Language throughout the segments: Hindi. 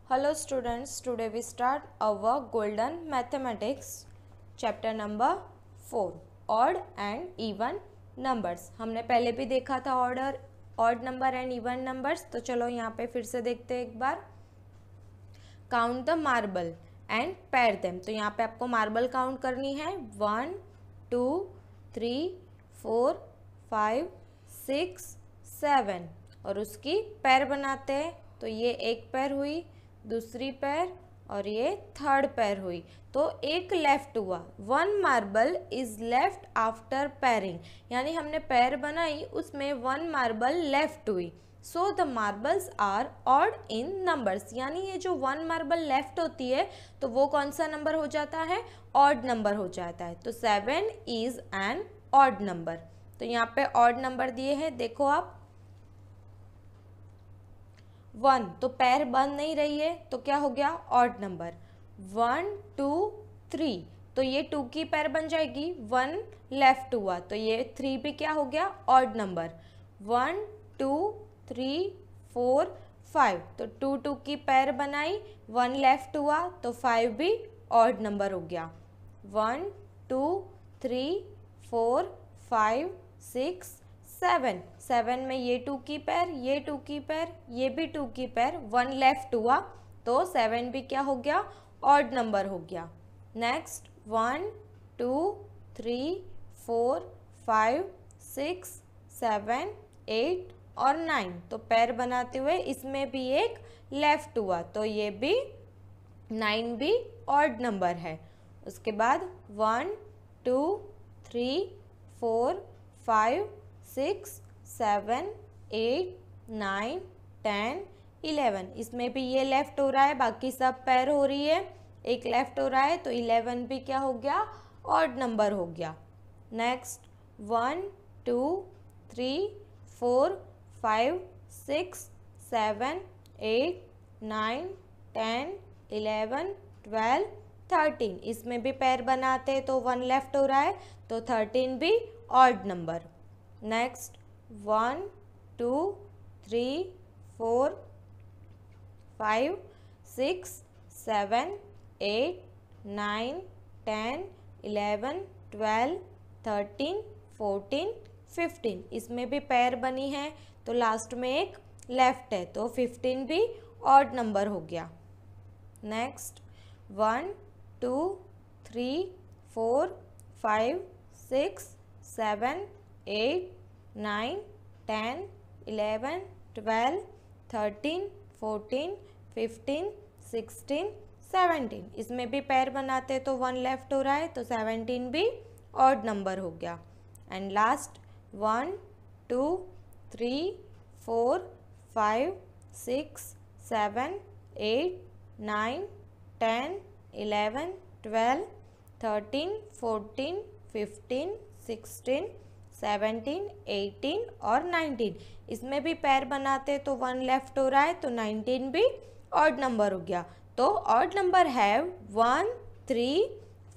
Hello students, today we start our golden mathematics chapter number 4 odd and even numbers। हमने पहले भी देखा था odd number and even numbers, तो चलो यहाँ पे फिर से देखते हैं एक बार। Count the marble and pair them। तो यहाँ पे आपको मार्बल काउंट करनी है 1 2 3 4 5 6 7 और उसकी पैर बनाते हैं। तो ये एक पैर हुई, दूसरी पैर और ये थर्ड पैर हुई, तो एक लेफ्ट हुआ। 1 marble is left after pairing, यानी हमने पैर बनाई उसमें 1 मार्बल लेफ्ट हुई। So the marbles are odd in numbers, यानी ये जो 1 मार्बल लेफ्ट होती है तो वो कौन सा नंबर हो जाता है? ऑड नंबर हो जाता है। तो 7 इज एन ऑड नंबर। तो यहाँ पे ऑड नंबर दिए हैं, देखो आप 1, तो पैर बन नहीं रही है तो क्या हो गया? Odd number. 1 2 3, तो ये 2 की पैर बन जाएगी, 1 लेफ्ट हुआ तो ये 3 भी क्या हो गया? Odd number. 1 2 3 4 5, तो 2 2 की पैर बनाई, 1 लेफ्ट हुआ तो 5 भी ऑड नंबर हो गया। 1 2 3 4 5 6 7, 7 में ये 2 की पैर, ये 2 की पैर, ये भी 2 की पैर, 1 लेफ्ट हुआ तो 7 भी क्या हो गया? ऑड नंबर हो गया। नेक्स्ट 1 2 3 4 5 6 7 8 और 9, तो पैर बनाते हुए इसमें भी एक लेफ्ट हुआ तो ये भी 9 भी ऑड नंबर है। उसके बाद 1 2 3 4 5 6 7 8 9 10 11, इसमें भी ये लेफ्ट हो रहा है, बाकी सब पैर हो रही है, एक लेफ्ट हो रहा है तो 11 भी क्या हो गया? ऑड नंबर हो गया। नेक्स्ट 1 2 3 4 5 6 7 8 9 10 11 12 13, इसमें भी पैर बनाते तो 1 लेफ्ट हो रहा है तो 13 भी ऑड नंबर। नेक्स्ट 1 2 3 4 5 6 7 8 9 10 11 12 13 14 15, इसमें भी पैर बनी है तो लास्ट में एक लेफ्ट है तो 15 भी ऑड नंबर हो गया। नेक्स्ट 1 2 3 4 5 6 7 8 9 10 11 12 13 14 15 16 17, इसमें भी पैर बनाते तो 1 लेफ्ट हो रहा है तो 17 भी ऑड नंबर हो गया। एंड लास्ट 1 2 3 4 5 6 7 8 9 10 11 12 13 14 15 16 17 18 और 19, इसमें भी पैर बनाते तो 1 लेफ्ट हो रहा है तो 19 भी ऑड नंबर हो गया। तो ऑड नंबर है 1 3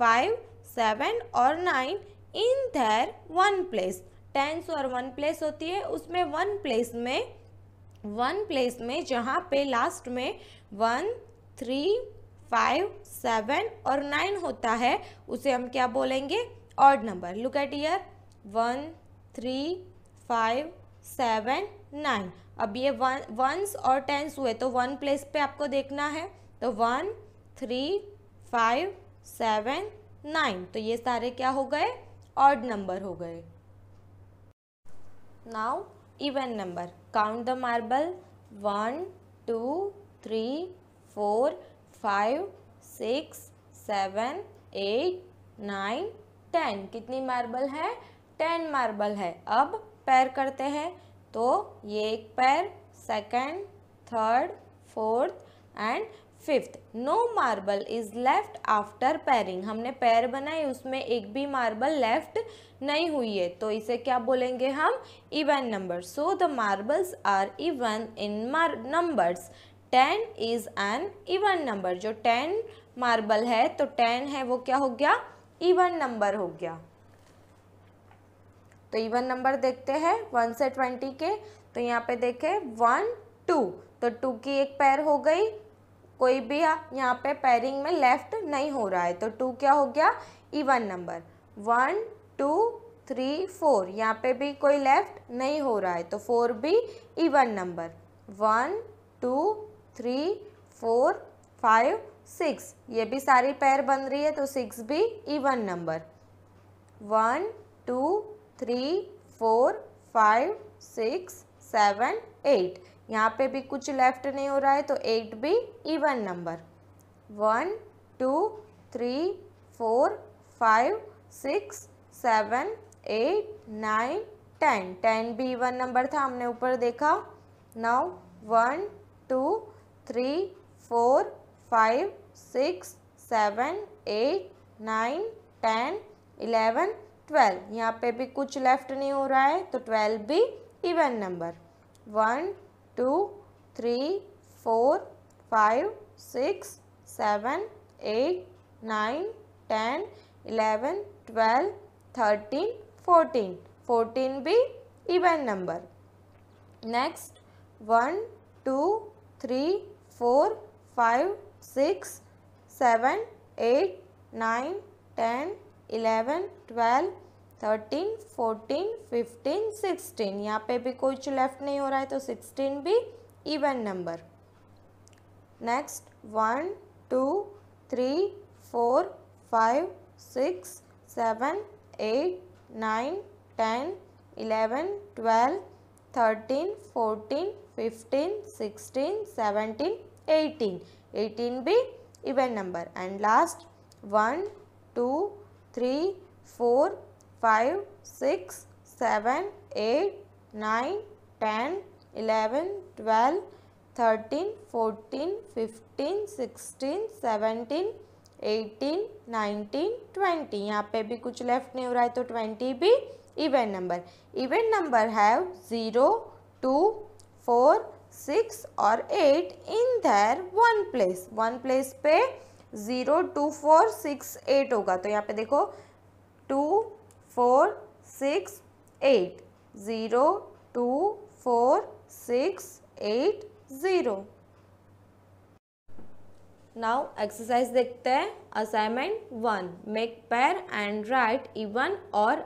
5 7 और 9 इन देयर 1 प्लेस। टेंस और 1 प्लेस होती है, उसमें 1 प्लेस में जहाँ पे लास्ट में 1 3 5 7 और 9 होता है उसे हम क्या बोलेंगे? Odd number. Look at here 1 3 5 7 9, अब ये वंस और टेंस हुए तो 1 प्लेस पे आपको देखना है तो 1 3 5 7 9, तो ये सारे क्या हो गए? ऑड नंबर हो गए। Now even number. Count the marble 1 2 3 4 5 6 7 8 9 10, कितनी मार्बल है? 10 मार्बल है। अब पैर करते हैं तो ये एक pair, second third fourth and fifth. No marble is left after pairing, हमने पैर बनाए उसमें एक भी मार्बल लेफ्ट नहीं हुई है तो इसे क्या बोलेंगे हम? Even number. So the marbles are even in numbers. 10 is an even number, जो 10 मार्बल है तो 10 है वो क्या हो गया? इवन नंबर हो गया। तो इवन नंबर देखते हैं 1 से 20 के, तो यहाँ पे देखें 1 2, तो 2 की एक पैर हो गई, कोई भी यहाँ पे पेयरिंग में लेफ्ट नहीं हो रहा है, तो 2 क्या हो गया, इवन नंबर। 1 2 3 4 यहाँ पे भी कोई लेफ्ट नहीं हो रहा है, तो 4 भी इवन नंबर। 1 2 3 4 5 6 ये भी सारी पेयर बन रही है, तो 6 भी इवन नंबर। 1 2 3 4 5 6 7 8 यहाँ पे भी कुछ लेफ्ट नहीं हो रहा है, तो 8 भी इवन नंबर। 1 2 3 4 5 6 7 8 9 10 10 भी इवन नंबर था, हमने ऊपर देखा। नाउ 1 2 3 4 5 6 7 8 9 10 11 12 यहाँ पे भी कुछ लेफ्ट नहीं हो रहा है, तो 12 भी इवन नंबर। 1 2 3 4 5 6 7 8 9 10 11 12 13 14 14 भी इवन नंबर। नेक्स्ट 1 2 3 4 5 6 7 8 9 10 11 12 13 14 15 16 यहाँ पे भी कुछ लेफ्ट नहीं हो रहा है, तो 16 भी इवन नंबर। नेक्स्ट 1 2 3 4 5 6 7 8 9 10 11 12 13 14 15 16 17 18 18 भी इवन नंबर। एंड लास्ट 1 2 3 4 5 6 7 8 9 10 11 12 13 14 15 16 17 18 19 20 यहाँ पे भी कुछ लेफ्ट नहीं हो रहा है, तो 20 भी even number. Even number have 0 2 4 6 और 8 in their one place. One place पे 0 2 4 6 8 होगा, तो यहाँ पे देखो 2 4 6 8 0 2 4 6 8 0। नाउ एक्सरसाइज देखते हैं। Assignment 1, make pair and right even और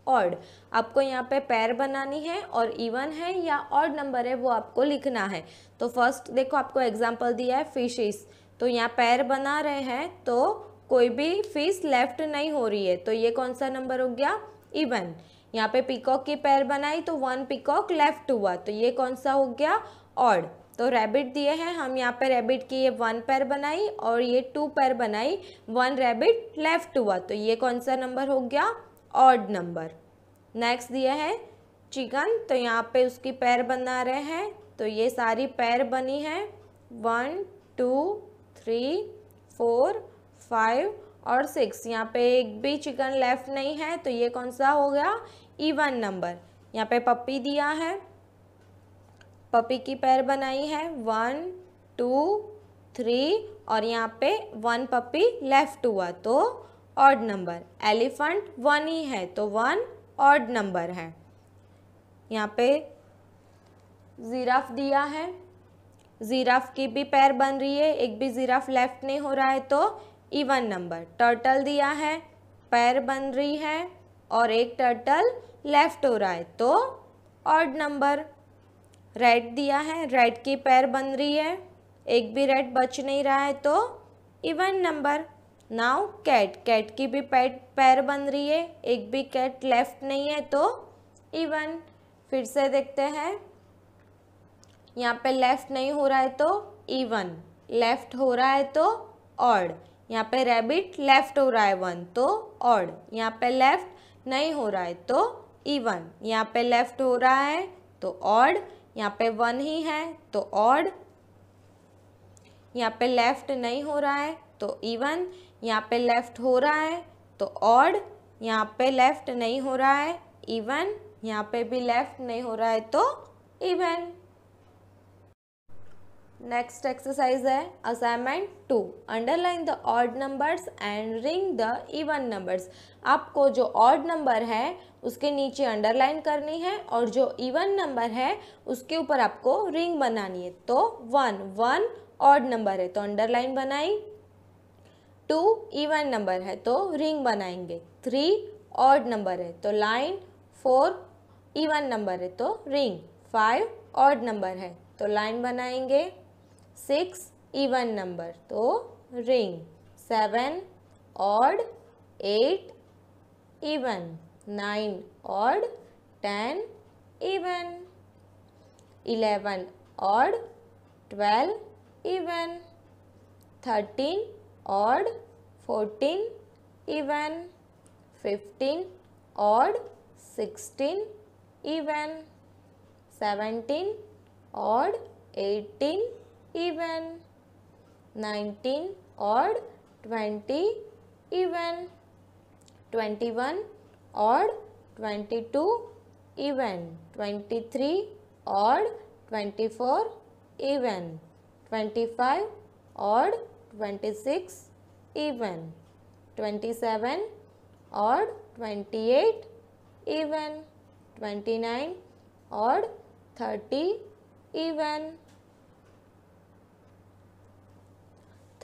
ऑड। आपको यहाँ पे पेयर बनानी है और इवन है या ऑड नंबर है वो आपको लिखना है। तो फर्स्ट देखो आपको एग्जांपल दिया है फिशेस, तो यहाँ पेयर बना रहे हैं, तो कोई भी फिश लेफ्ट नहीं हो रही है, तो ये कौन सा नंबर हो गया, इवन। यहाँ पे पिकॉक की पेयर बनाई तो 1 पिकॉक लेफ्ट हुआ, तो ये कौन सा हो गया, ऑड। तो रैबिट दिए हैं, हम यहाँ पे रैबिट की ये 1 पेयर बनाई और ये 2 पेयर बनाई, 1 रैबिट लेफ्ट हुआ, तो ये कौन सा नंबर हो गया, ऑड नंबर। नेक्स्ट दिया है चिकन, तो यहाँ पे उसकी पेयर बना रहे हैं, तो ये सारी पेयर बनी है 1 2 3 4 5 और 6। यहाँ पे एक भी चिकन लेफ्ट नहीं है, तो ये कौन सा हो गया, इवन नंबर। यहाँ पे पपी दिया है, पपी की पेयर बनाई है 1 2 3 और यहाँ पे 1 पपी लेफ्ट हुआ, तो ऑड नंबर। एलिफेंट 1 ही है, तो 1 ऑड नंबर है। यहाँ पे जिराफ दिया है, जिराफ की भी पेयर बन रही है, एक भी जिराफ लेफ्ट नहीं हो रहा है, तो इवन नंबर। टर्टल दिया है, पेयर बन रही है और एक टर्टल लेफ्ट हो रहा है, तो ऑड नंबर। रेड दिया है, रेड की पेयर बन रही है, एक भी रेड बच नहीं रहा है, तो even number. Now cat, cat की भी पेयर बन रही है, एक भी कैट लेफ्ट नहीं है, तो इवन। फिर से देखते हैं, यहाँ पे लेफ्ट नहीं हो रहा है, तो इवन। लेफ्ट हो रहा है, तो ऑड। यहाँ पे रैबिट लेफ्ट हो रहा है 1, तो ऑड। यहाँ पे लेफ्ट नहीं हो रहा है, तो इवन। यहाँ पे लेफ्ट हो रहा है, तो ऑड। यहाँ पे 1 ही है, तो ऑड। यहाँ पे लेफ्ट नहीं हो रहा है, तो इवन। यहाँ पे लेफ्ट हो रहा है, तो ऑड। यहाँ पे लेफ्ट नहीं हो रहा है, इवन। यहाँ पे भी लेफ्ट नहीं हो रहा है, तो इवन। नेक्स्ट एक्सरसाइज है assignment 2, underline the odd numbers and ring the even numbers. आपको जो ऑड नंबर है उसके नीचे अंडरलाइन करनी है और जो इवन नंबर है उसके ऊपर आपको रिंग बनानी है। तो 1 ऑड नंबर है तो अंडरलाइन बनाई, 2 इवन नंबर है तो रिंग बनाएंगे, 3 ऑड नंबर है तो लाइन, 4 इवन नंबर है तो रिंग, 5 ऑड नंबर है तो लाइन बनाएंगे, 6 इवन नंबर तो ring, 7 odd, 8 even, 9 odd, 10 even, 11 odd, 12 even, 13 odd, 14 even, 15 odd, 16 even, 17 odd, 18 even, 19 odd, 20 even, 21 odd, 22 even, 23 odd, 24 even, 25 odd, 26 even, 27 odd, 28 even, 29 odd, 30 even,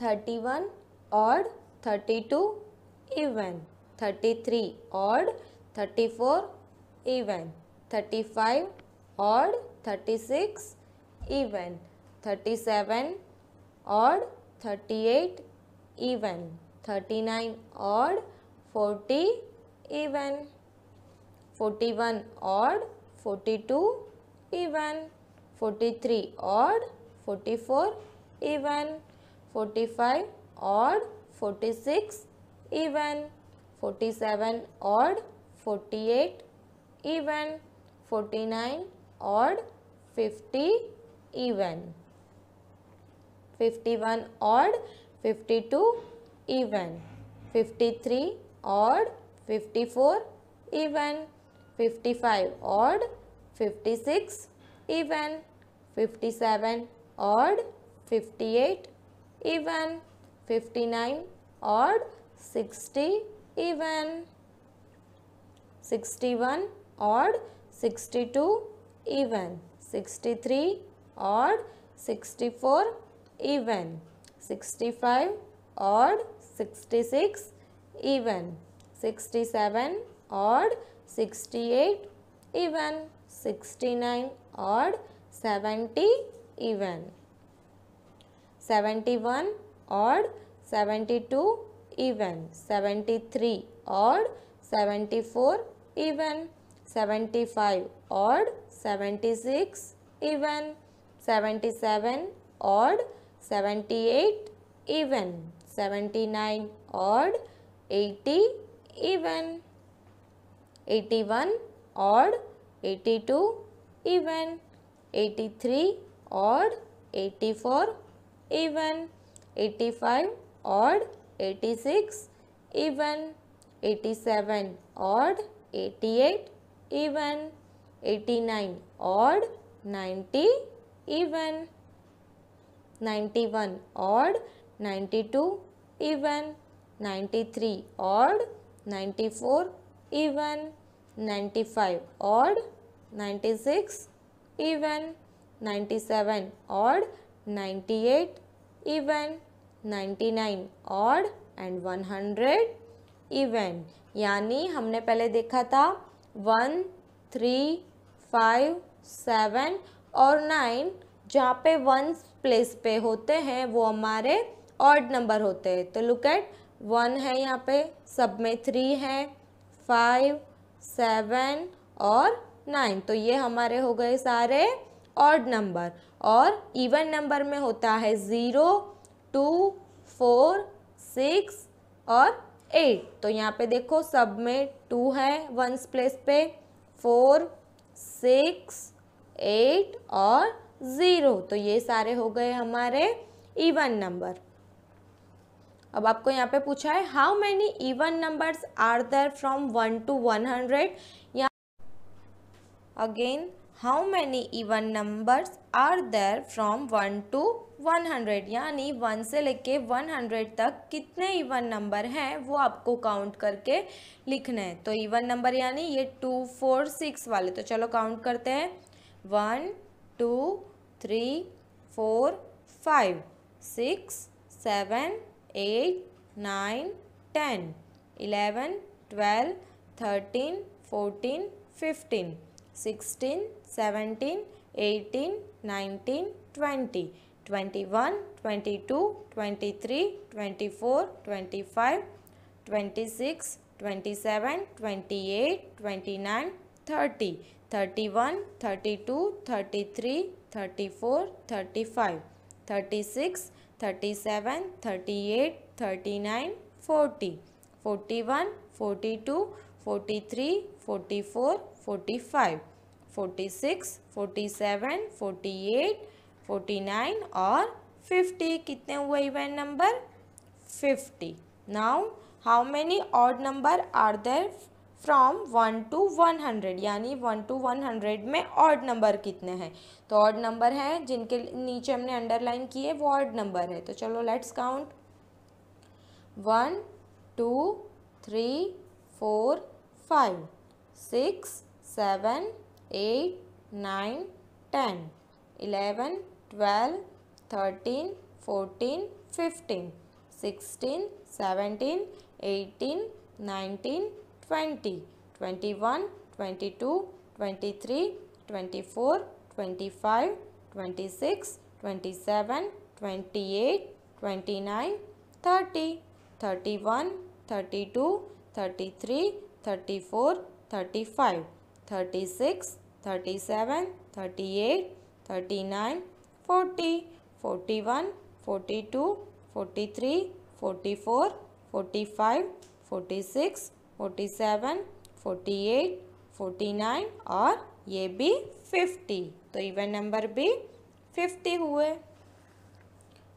31 odd, 32 even, 33 odd, 34 even, 35 odd, 36 even, 37 odd, 38 even, 39 odd, 40 even, 41 odd, 42 even, 43 odd, 44 even, 45 odd, 46 even, 47 odd, 48 even, 49 odd, 50 even, 51 odd, 52 even, 53 odd, 54 even, 55 odd, 56 even, 57 odd, 58 even, 59 odd, 60 even, 61 odd, 62 even, 63 odd, 64 even, 65 odd, 66 even, 67 odd, 68 even, 69 odd, 70 even, 71 odd, 72 even, 73 odd, 74 even, 75 odd, 76 even, 77 odd, 78 even, 79 odd, 80 even, 81 odd, 82 even, 83 odd, 84 even, 85 odd, 86 even, 87 odd, 88 even, 89 odd, 90 even, 91 odd, 92 even, 93 odd, 94 even, 95 odd, 96 even, 97 odd, 98 even, 99 odd and 100 even। यानी हमने पहले देखा था 1, 3, 5, 7 और 9 जहाँ पे 1 प्लेस पे होते हैं वो हमारे ऑड नंबर होते हैं। तो लुक एट 1 है यहाँ पे, सब में 3 है, 5, 7 और 9, तो ये हमारे हो गए सारे ऑड नंबर। और इवन नंबर में होता है 0, 2, 4, 6 और 8। तो यहाँ पे देखो सब में 2 है 1 प्लेस पे, 4, 6, 8 और 0, तो ये सारे हो गए हमारे इवन नंबर। अब आपको यहाँ पे पूछा है how many even numbers are there from 1 to 100। या again how many even numbers are there from 1 to 100, यानी 1 से लेके 100 तक कितने इवन नंबर हैं वो आपको काउंट करके लिखना है। तो इवन नंबर यानी ये 2 4 6 वाले, तो चलो काउंट करते हैं। 1 2 3 4 5 6 7 8 9 10 11 12 13 14 15 16 17 18 19 20 21 22 23 24 25 26 27 28 29 30 31 32 33 34 35 36 37 38 39 40 41 42 43 44 45 46 47 48 49 और 50। कितने हुए even number? 50। Now how many odd number are there from 1 to 100, यानी 1 to 100 में ऑड नंबर कितने हैं? तो ऑड नंबर हैं जिनके नीचे हमने अंडरलाइन किए वो ऑड नंबर है। तो चलो लेट्स काउंट। 1 2 3 4 5 6 7 8 9 10 11 12 13 14 15 16 17 18 19 20 21 22 23 24 25 26 27 28 29 30 31 32 33 34 35 36 37 38 39 40 41 42 43 44 45 46 47 48 49 और ये भी 50। तो इवन नंबर भी 50 हुए।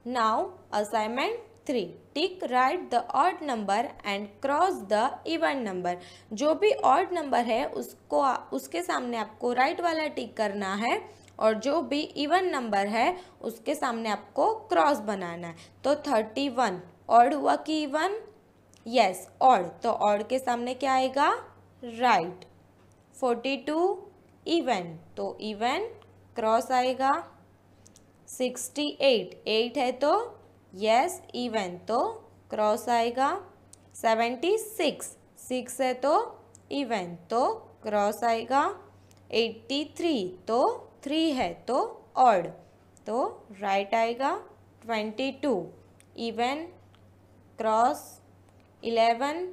Now assignment 3, tick right the odd number and cross the even number. जो भी ऑड नंबर है उसको उसके सामने आपको राइट वाला टिक करना है और जो भी इवन नंबर है उसके सामने आपको क्रॉस बनाना है। तो 31 ऑड हुआ कि इवन? यस ऑड, तो ऑड के सामने क्या आएगा? राइट। 42 इवन, तो इवन क्रॉस आएगा। 68 8 है तो यस इवन, तो क्रॉस आएगा। 76 6 है तो इवन, तो क्रॉस आएगा। 83 तो 3 है तो ऑड, तो राइट आएगा। 22 इवन क्रॉस, 11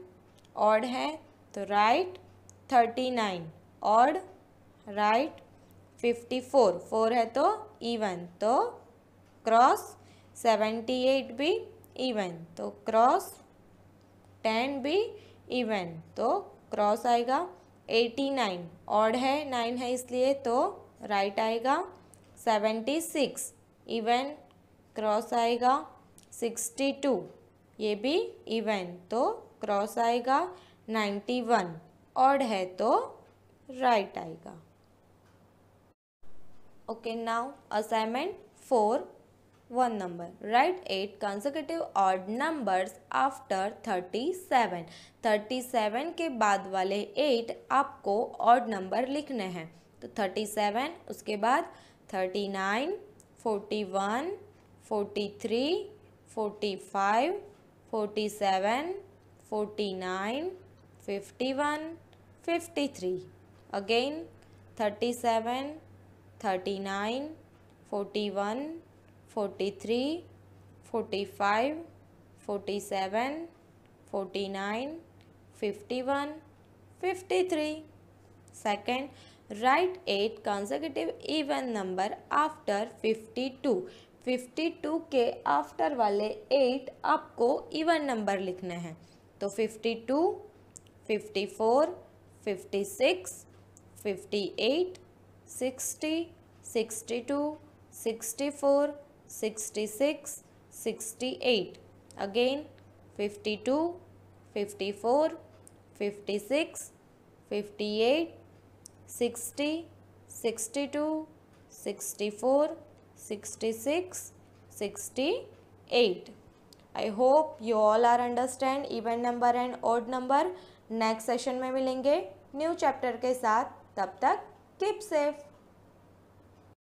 ऑड है तो राइट। 39 odd right. 54 4 है तो इवन, तो क्रॉस। 78 भी इवन, तो क्रॉस। 10 भी इवन, तो क्रॉस आएगा। 89 ऑड है, 9 है इसलिए, तो राइट आएगा। 76 इवन क्रॉस आएगा। 62 ये भी इवन, तो क्रॉस आएगा। 91 ऑड है तो राइट आएगा। Okay, now assignment 4, 1 number. Right 8 consecutive odd numbers after 37। 37 के बाद वाले 8 आपको ऑड नंबर लिखने हैं। तो 37 उसके बाद 39 41 43 45 47 49 51 53। Again 37 39 41 43 45 47 49 51 53। Second, write 8 consecutive even number after 52। 52 के आफ्टर वाले 8 आपको इवन नंबर लिखने हैं। तो 52 54 56 58 60 62 64 66 68। Again 52 54 56 58 60 62 64 66 68. I hope you all are understand even number and odd number. Next session में मिलेंगे न्यू चैप्टर के साथ, तब तक कीप सेफ।